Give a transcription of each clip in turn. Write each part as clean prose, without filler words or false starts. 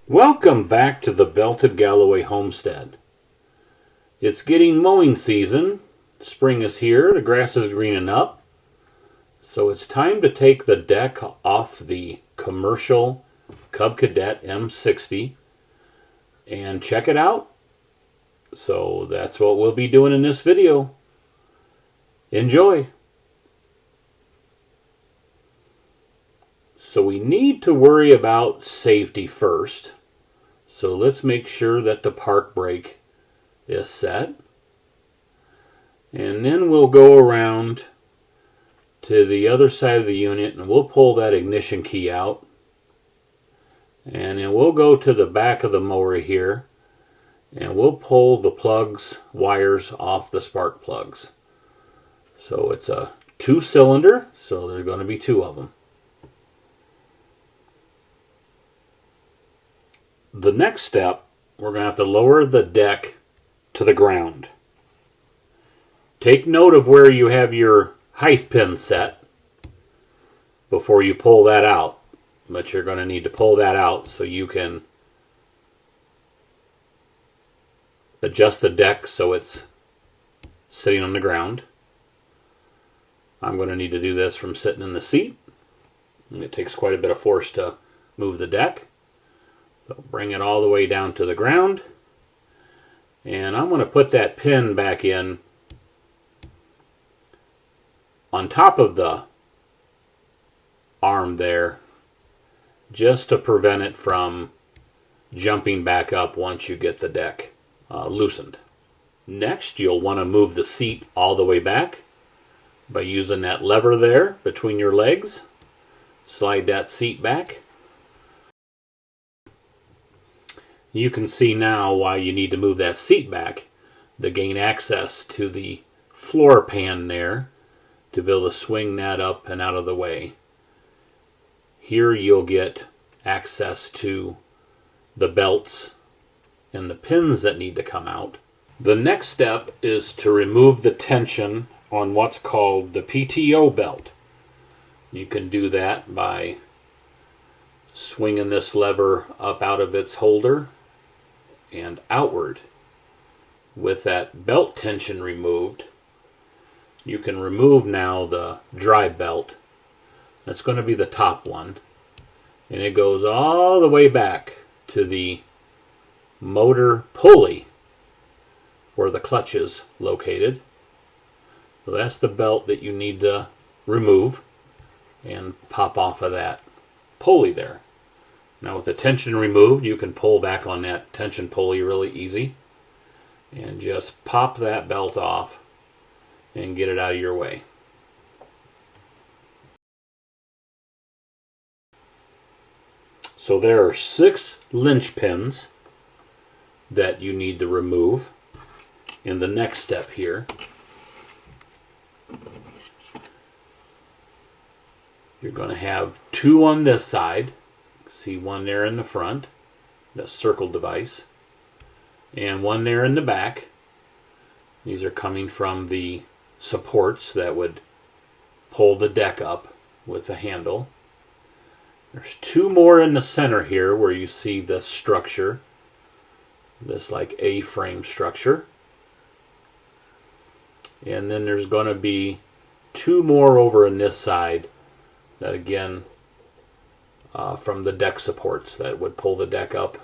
Welcome back to the belted Galloway Homestead. It's getting mowing season. Spring is here, the grass is greening up. So it's time to take the deck off the commercial Cub Cadet M60 and check it out. So that's what we'll be doing in this video. Enjoy! So we need to worry about safety first. So let's make sure that the park brake is set. And then we'll go around to the other side of the unit and we'll pull that ignition key out. And then we'll go to the back of the mower here and we'll pull the plugs, wires off the spark plugs. So it's a 2-cylinder, so there's going to be 2 of them. The next step, we're going to have to lower the deck to the ground. Take note of where you have your height pin set before you pull that out. But you're going to need to pull that out so you can adjust the deck so it's sitting on the ground. I'm going to need to do this from sitting in the seat. And it takes quite a bit of force to move the deck. So bring it all the way down to the ground. And I'm going to put that pin back in on top of the arm there, just to prevent it from jumping back up once you get the deck loosened. Next, you'll want to move the seat all the way back by using that lever there between your legs. Slide that seat back. You can see now why you need to move that seat back to gain access to the floor pan there to be able to swing that up and out of the way. Here you'll get access to the belts and the pins that need to come out. The next step is to remove the tension on what's called the PTO belt. You can do that by swinging this lever up out of its holder and outward. With that belt tension removed, you can remove now the dry belt. That's going to be the top one. And it goes all the way back to the motor pulley where the clutch is located. So that's the belt that you need to remove and pop off of that pulley there. Now with the tension removed, you can pull back on that tension pulley really easy and just pop that belt off and get it out of your way. So there are 6 linchpins that you need to remove in the next step here. You're going to have 2 on this side. See one there in the front, that circle device, and one there in the back. These are coming from the supports that would pull the deck up with the handle. There's 2 more in the center here where you see this structure, this like A-frame structure. And then there's going to be 2 more over on this side that again from the deck supports that would pull the deck up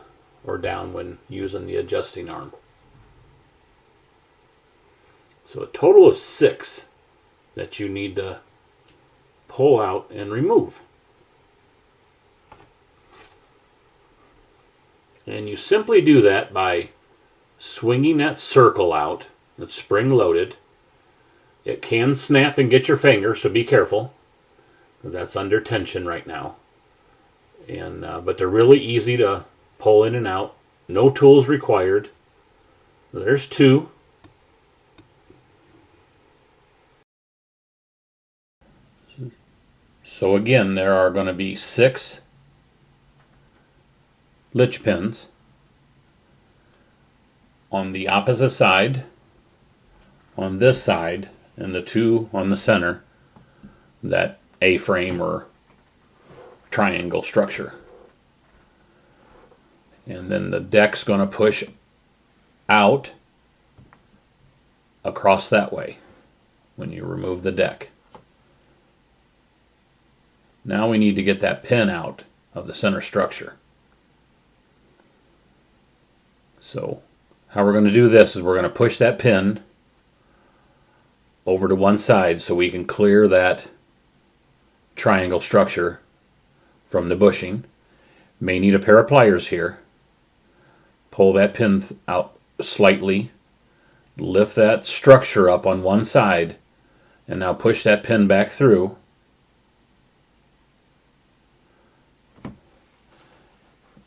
or down when using the adjusting arm. So a total of 6 that you need to pull out and remove. And you simply do that by swinging that circle out. It's spring loaded. It can snap and get your finger, so be careful. That's under tension right now. And but they're really easy to pull in and out. No tools required. There's 2. So again, there are going to be 6 litch pins on the opposite side, on this side, and the 2 on the center, that A-frame or triangle structure. And then the deck's going to push out across that way when you remove the deck. Now we need to get that pin out of the center structure. So how we're going to do this is we're going to push that pin over to one side so we can clear that triangle structure from the bushing. May need a pair of pliers here. Pull that pin out slightly, lift that structure up on one side, and now push that pin back through.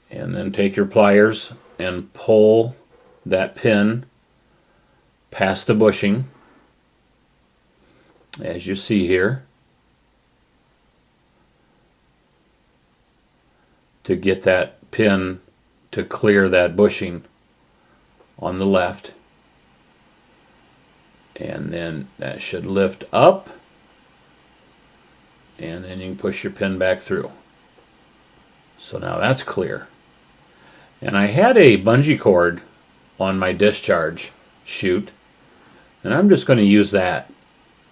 And then take your pliers and pull that pin past the bushing, as you see here, to get that pin to clear that bushing on the left. And then that should lift up, and then you can push your pin back through. So now that's clear. And I had a bungee cord on my discharge chute, and I'm just going to use that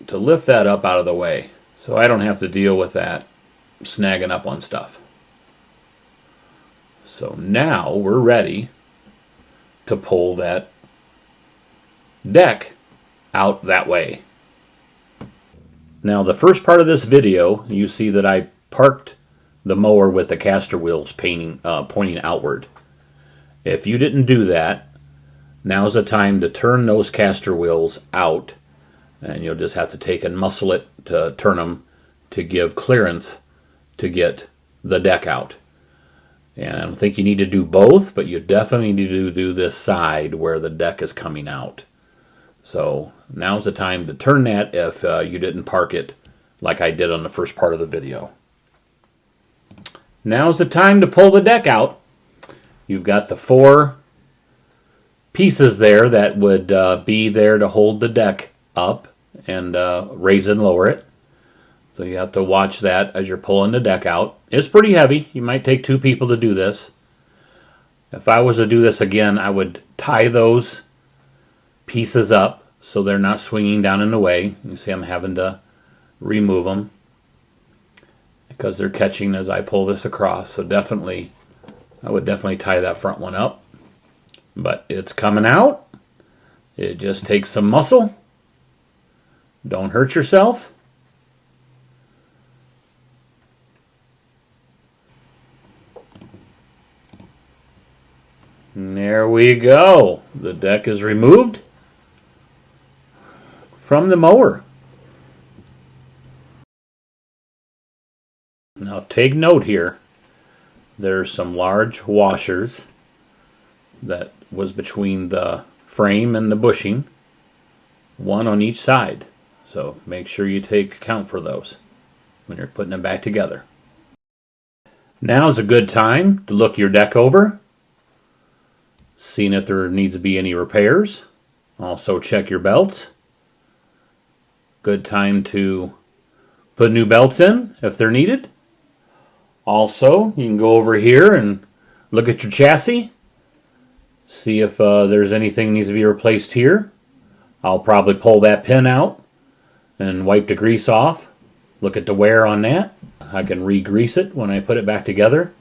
to lift that up out of the way so I don't have to deal with that snagging up on stuff. So now we're ready to pull that deck out that way. Now the first part of this video, you see that I parked the mower with the caster wheels pointing outward. If you didn't do that, now's the time to turn those caster wheels out, and you'll just have to take and muscle it to turn them to give clearance to get the deck out. And I don't think you need to do both, but you definitely need to do this side where the deck is coming out. So now's the time to turn that if you didn't park it like I did on the first part of the video. Now's the time to pull the deck out. You've got the 4 pieces there that would be there to hold the deck up and raise and lower it. So you have to watch that as you're pulling the deck out. It's pretty heavy. You might take 2 people to do this. If I was to do this again, I would tie those pieces up so they're not swinging down in the way. You see I'm having to remove them because they're catching as I pull this across. So I would definitely tie that front one up. But it's coming out. It just takes some muscle. Don't hurt yourself. And there we go. The deck is removed from the mower. Now take note here. There's some large washers that was between the frame and the bushing, one on each side. So make sure you take account for those when you're putting them back together. Now is a good time to look your deck over, seeing if there needs to be any repairs. Also check your belts. Good time to put new belts in if they're needed. Also, you can go over here and look at your chassis. See if there's anything needs to be replaced here. I'll probably pull that pin out and wipe the grease off. Look at the wear on that. I can re-grease it when I put it back together.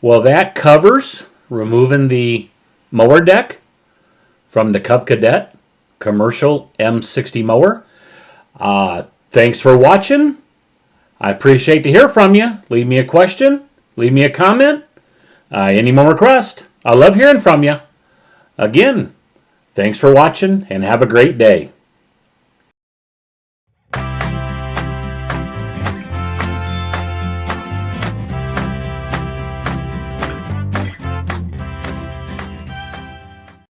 Well, that covers removing the mower deck from the Cub Cadet commercial M60 mower. Thanks for watching. I appreciate to hear from you. Leave me a question. Leave me a comment. Any more requests. I love hearing from you. Again, thanks for watching and have a great day.